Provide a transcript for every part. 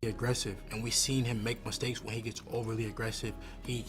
aggressive, and we've seen him make mistakes when he gets overly aggressive. He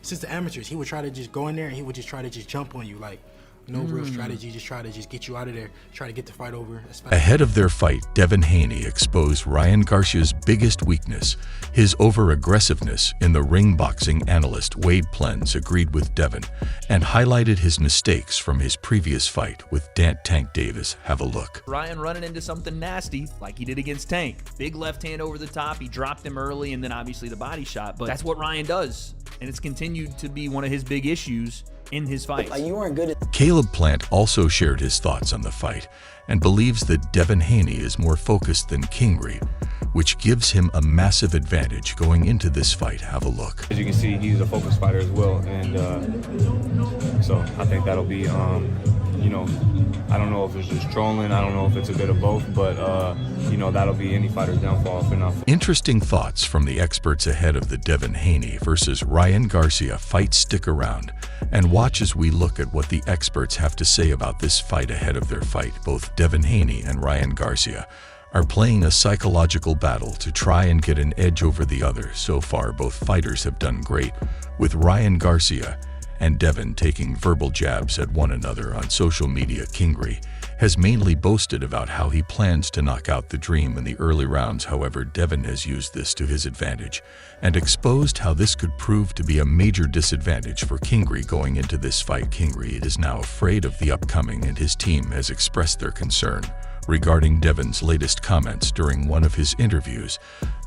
since the amateurs, he would try to just go in there and he would just try to just jump on you, like no real strategy, just try to just get you out of there, try to get the fight over. Ahead of their fight, Devin Haney exposed Ryan Garcia's biggest weakness, his over-aggressiveness in the ring. Boxing analyst Wade Plens agreed with Devin and highlighted his mistakes from his previous fight with Tank Davis. Have a look. Ryan running into something nasty like he did against Tank. Big left hand over the top, he dropped him early, and then obviously the body shot, but that's what Ryan does, and it's continued to be one of his big issues in his fights. You weren't good at Caleb Plant also shared his thoughts on the fight and believes that Devin Haney is more focused than Kingery, which gives him a massive advantage going into this fight. Have a look. As you can see, he's a focused fighter as well, and so I think that'll be, you know, I don't know if it's just trolling, I don't know if it's a bit of both, but you know, that'll be any fighter's downfall if enough. Interesting thoughts from the experts ahead of the Devin Haney versus Ryan Garcia fight. Stick around and watch as we look at what the experts have to say about this fight ahead of their fight. Both Devin Haney and Ryan Garcia are playing a psychological battle to try and get an edge over the other. So far, both fighters have done great, with Ryan Garcia and Devin taking verbal jabs at one another on social media. Kingery has mainly boasted about how he plans to knock out the Dream in the early rounds. However, Devin has used this to his advantage and exposed how this could prove to be a major disadvantage for Kingery going into this fight. Kingery is now afraid of the upcoming, and his team has expressed their concern regarding Devin's latest comments. During one of his interviews,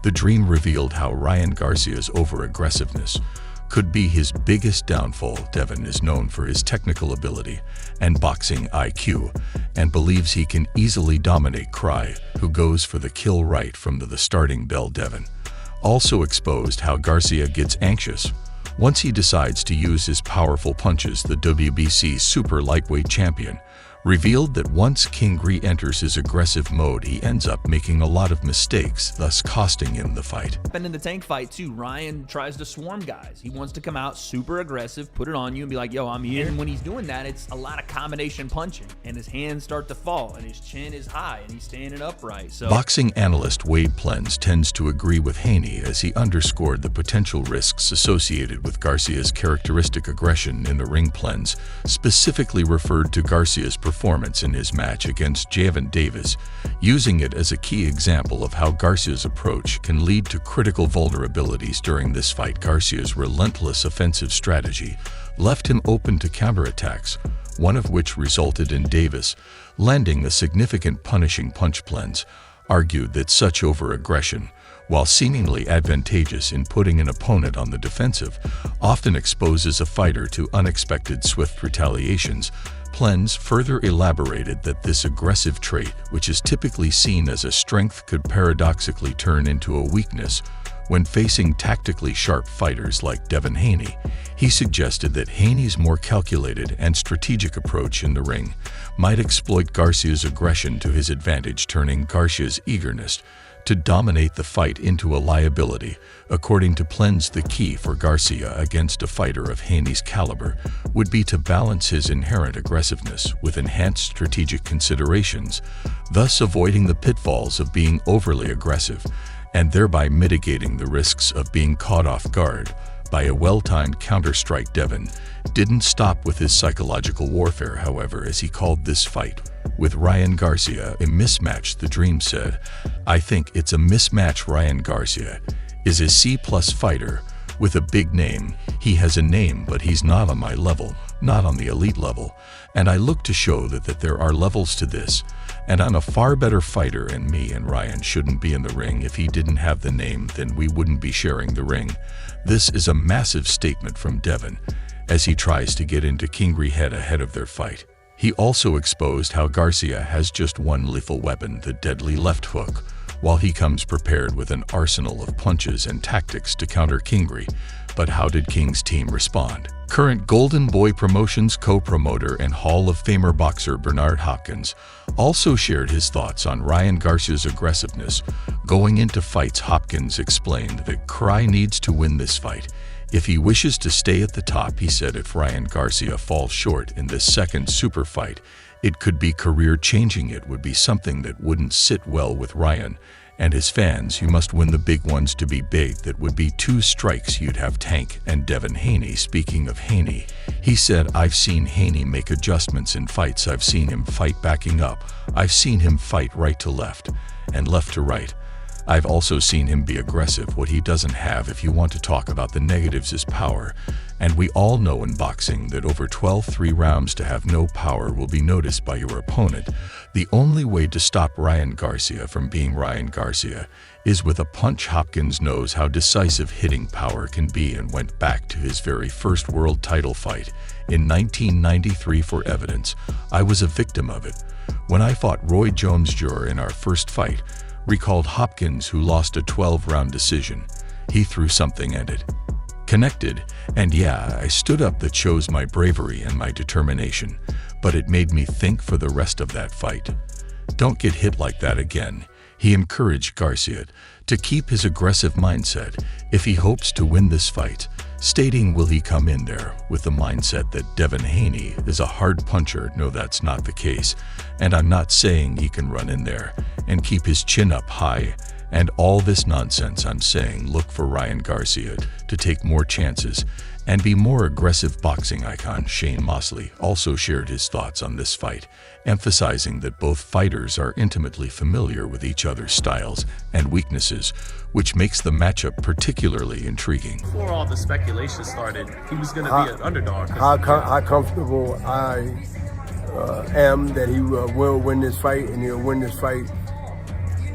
the Dream revealed how Ryan Garcia's over-aggressiveness could be his biggest downfall. Devin is known for his technical ability and boxing IQ and believes he can easily dominate Cry, who goes for the kill right from the starting bell. Devin also exposed how Garcia gets anxious once he decides to use his powerful punches. The WBC super lightweight champion revealed that once Kingery enters his aggressive mode, he ends up making a lot of mistakes, thus costing him the fight. And in the Tank fight too, Ryan tries to swarm guys. He wants to come out super aggressive, put it on you and be like, yo, I'm here. And when he's doing that, it's a lot of combination punching, and his hands start to fall, and his chin is high, and he's standing upright. So boxing analyst Wade Plens tends to agree with Haney as he underscored the potential risks associated with Garcia's characteristic aggression in the ring. Plens specifically referred to Garcia's performance in his match against Devin Davis, using it as a key example of how Garcia's approach can lead to critical vulnerabilities during this fight. Garcia's relentless offensive strategy left him open to counterattacks, one of which resulted in Davis landing a significant punishing punch. Plens argued that such over-aggression, while seemingly advantageous in putting an opponent on the defensive, often exposes a fighter to unexpected swift retaliations. Plens further elaborated that this aggressive trait, which is typically seen as a strength, could paradoxically turn into a weakness when facing tactically sharp fighters like Devin Haney. He suggested that Haney's more calculated and strategic approach in the ring might exploit Garcia's aggression to his advantage, turning Garcia's eagerness to dominate the fight into a liability. According to Plens, the key for Garcia against a fighter of Haney's caliber would be to balance his inherent aggressiveness with enhanced strategic considerations, thus avoiding the pitfalls of being overly aggressive and thereby mitigating the risks of being caught off guard by a well-timed counter-strike. Devin didn't stop with his psychological warfare, however, as he called this fight with Ryan Garcia a mismatch. The Dream said, "I think it's a mismatch. Ryan Garcia is a C-plus fighter with a big name. He has a name, but he's not on my level, not on the elite level. And I look to show that there are levels to this. And I'm a far better fighter, and me and Ryan shouldn't be in the ring. If he didn't have the name, then we wouldn't be sharing the ring." This is a massive statement from Devin as he tries to get into Kingery head ahead of their fight. He also exposed how Garcia has just one lethal weapon, the deadly left hook, while he comes prepared with an arsenal of punches and tactics to counter Kingery. But how did King's team respond? Current Golden Boy Promotions co-promoter and Hall of Famer boxer Bernard Hopkins also shared his thoughts on Ryan Garcia's aggressiveness going into fights. Hopkins explained that Cry needs to win this fight if he wishes to stay at the top. He said if Ryan Garcia falls short in this second super fight, it could be career-changing. It would be something that wouldn't sit well with Ryan And his fans, you must win the big ones to be big. That would be 2 strikes, you'd have Tank. And Devin Haney, speaking of Haney, he said, I've seen Haney make adjustments in fights. I've seen him fight backing up. I've seen him fight right to left and left to right. I've also seen him be aggressive. What he doesn't have, if you want to talk about the negatives, is power. And we all know in boxing that over 12 3 rounds to have no power will be noticed by your opponent. The only way to stop Ryan Garcia from being Ryan Garcia is with a punch. Hopkins knows how decisive hitting power can be and went back to his very first world title fight in 1993 for evidence. I was a victim of it. When I fought Roy Jones Jr. in our first fight, recalled Hopkins, who lost a 12-round decision. He threw something at it. Connected, and yeah, I stood up. That shows my bravery and my determination, but it made me think for the rest of that fight. Don't get hit like that again. He encouraged Garcia to keep his aggressive mindset if he hopes to win this fight, stating, will he come in there with the mindset that Devin Haney is a hard puncher? No, that's not the case. And I'm not saying he can run in there and keep his chin up high and all this nonsense. I'm saying look for Ryan Garcia to take more chances and be more aggressive. Boxing icon Shane Mosley also shared his thoughts on this fight, emphasizing that both fighters are intimately familiar with each other's styles and weaknesses, which makes the matchup particularly intriguing. Before all the speculation started, he was going to be an underdog. How comfortable I am that he will win this fight, and he'll win this fight,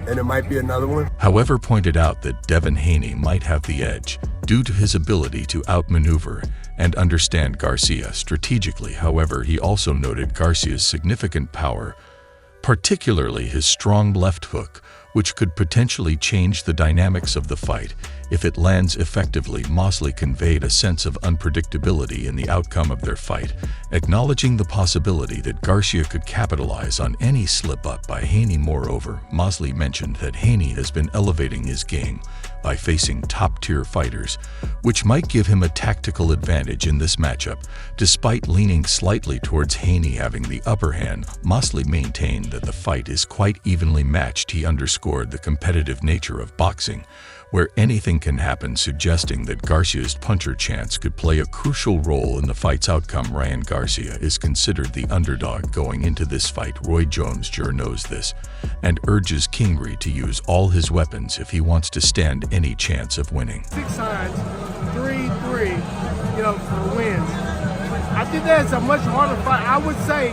and it might be another one. However, pointed out that Devin Haney might have the edge due to his ability to outmaneuver and understand Garcia strategically. However, he also noted Garcia's significant power, particularly his strong left hook, which could potentially change the dynamics of the fight if it lands effectively. Mosley conveyed a sense of unpredictability in the outcome of their fight, acknowledging the possibility that Garcia could capitalize on any slip-up by Haney. Moreover, Mosley mentioned that Haney has been elevating his game by facing top-tier fighters, which might give him a tactical advantage in this matchup. Despite leaning slightly towards Haney having the upper hand, Mosley maintained that the fight is quite evenly matched. He underscored the competitive nature of boxing, where anything can happen, suggesting that Garcia's puncher chance could play a crucial role in the fight's outcome. Ryan Garcia is considered the underdog going into this fight. Roy Jones Jr. knows this and urges Kingery to use all his weapons if he wants to stand any chance of winning. 6 times, 3-3, for wins. I think that's a much harder fight. I would say,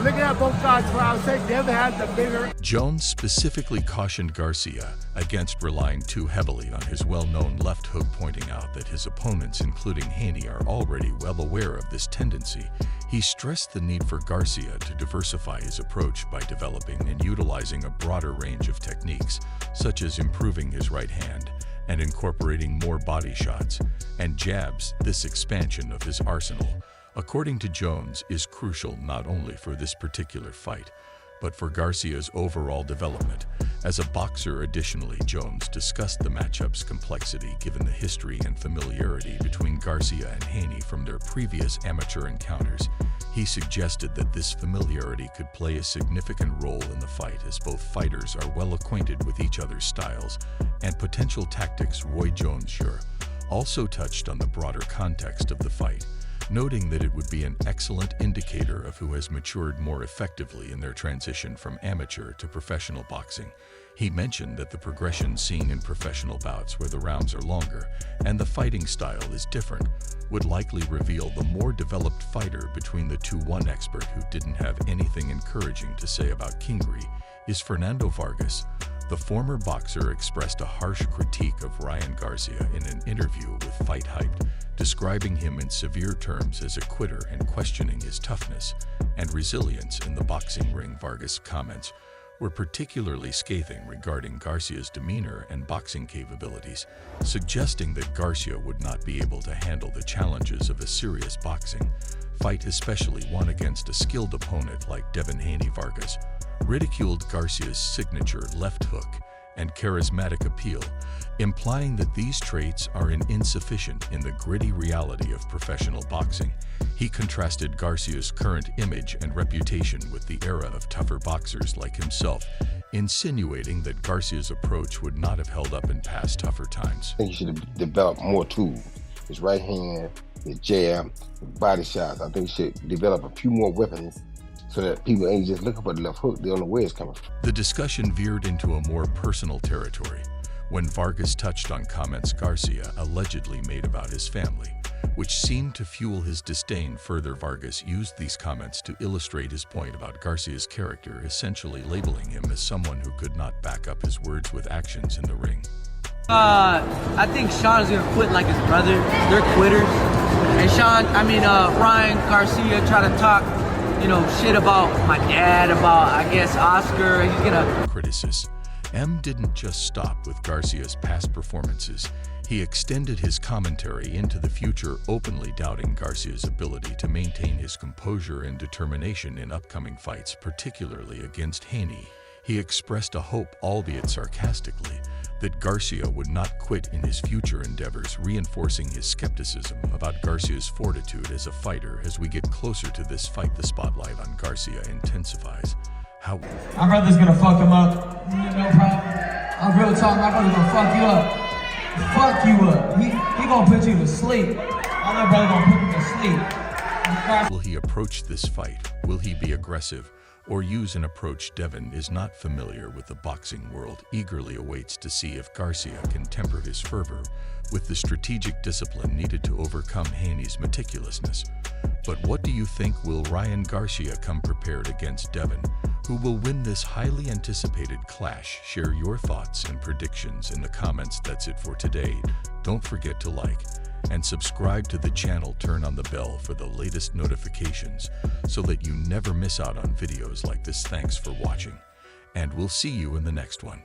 looking at both guys, I would say Devin had the bigger. Jones specifically cautioned Garcia against relying too heavily on his well-known left hook, pointing out that his opponents, including Haney, are already well aware of this tendency. He stressed the need for Garcia to diversify his approach by developing and utilizing a broader range of techniques, such as improving his right hand and incorporating more body shots and jabs. This expansion of his arsenal, according to Jones, is crucial not only for this particular fight, but for Garcia's overall development as a boxer. Additionally, Jones discussed the matchup's complexity given the history and familiarity between Garcia and Haney from their previous amateur encounters. He suggested that this familiarity could play a significant role in the fight, as both fighters are well acquainted with each other's styles and potential tactics. Roy Jones Jr. also touched on the broader context of the fight, noting that it would be an excellent indicator of who has matured more effectively in their transition from amateur to professional boxing. He mentioned that the progression seen in professional bouts, where the rounds are longer and the fighting style is different, would likely reveal the more developed fighter between the two. One expert who didn't have anything encouraging to say about Kingery is Fernando Vargas. The former boxer expressed a harsh critique of Ryan Garcia in an interview with Fight Hyped, describing him in severe terms as a quitter and questioning his toughness and resilience in the boxing ring. Vargas' comments were particularly scathing regarding Garcia's demeanor and boxing capabilities, suggesting that Garcia would not be able to handle the challenges of a serious boxing fight, especially one against a skilled opponent like Devin Haney. Vargas ridiculed Garcia's signature left hook and charismatic appeal, implying that these traits are insufficient in the gritty reality of professional boxing. He contrasted Garcia's current image and reputation with the era of tougher boxers like himself, insinuating that Garcia's approach would not have held up in past tougher times. I think he should have developed more tools. His right hand, his jab, his body shots. I think he should develop a few more weapons so that people ain't just looking for the left hook, they don't know where it's coming from. The discussion veered into a more personal territory when Vargas touched on comments Garcia allegedly made about his family, which seemed to fuel his disdain. Further, Vargas used these comments to illustrate his point about Garcia's character, essentially labeling him as someone who could not back up his words with actions in the ring. I think Sean is gonna quit like his brother. They're quitters. And Ryan Garcia tried to talk, shit about my dad, about, I guess, Oscar. He's gonna... Criticism. M didn't just stop with Garcia's past performances. He extended his commentary into the future, openly doubting Garcia's ability to maintain his composure and determination in upcoming fights, particularly against Haney. He expressed a hope, albeit sarcastically, that Garcia would not quit in his future endeavors, reinforcing his skepticism about Garcia's fortitude as a fighter. As we get closer to this fight, the spotlight on Garcia intensifies. My brother's gonna fuck him up. No problem. I'm real talk, my brother's gonna fuck you up. Fuck you up. He gonna put you to sleep. My little brother gonna put him to sleep. Will he approach this fight? Will he be aggressive or use an approach? Devin is not familiar with the boxing world, eagerly awaits to see if Garcia can temper his fervor with the strategic discipline needed to overcome Haney's meticulousness. But what do you think? Will Ryan Garcia come prepared against Devin? Who will win this highly anticipated clash? Share your thoughts and predictions in the comments. That's it for today. Don't forget to like and subscribe to the channel. Turn on the bell for the latest notifications so that you never miss out on videos like this. Thanks for watching, and we'll see you in the next one.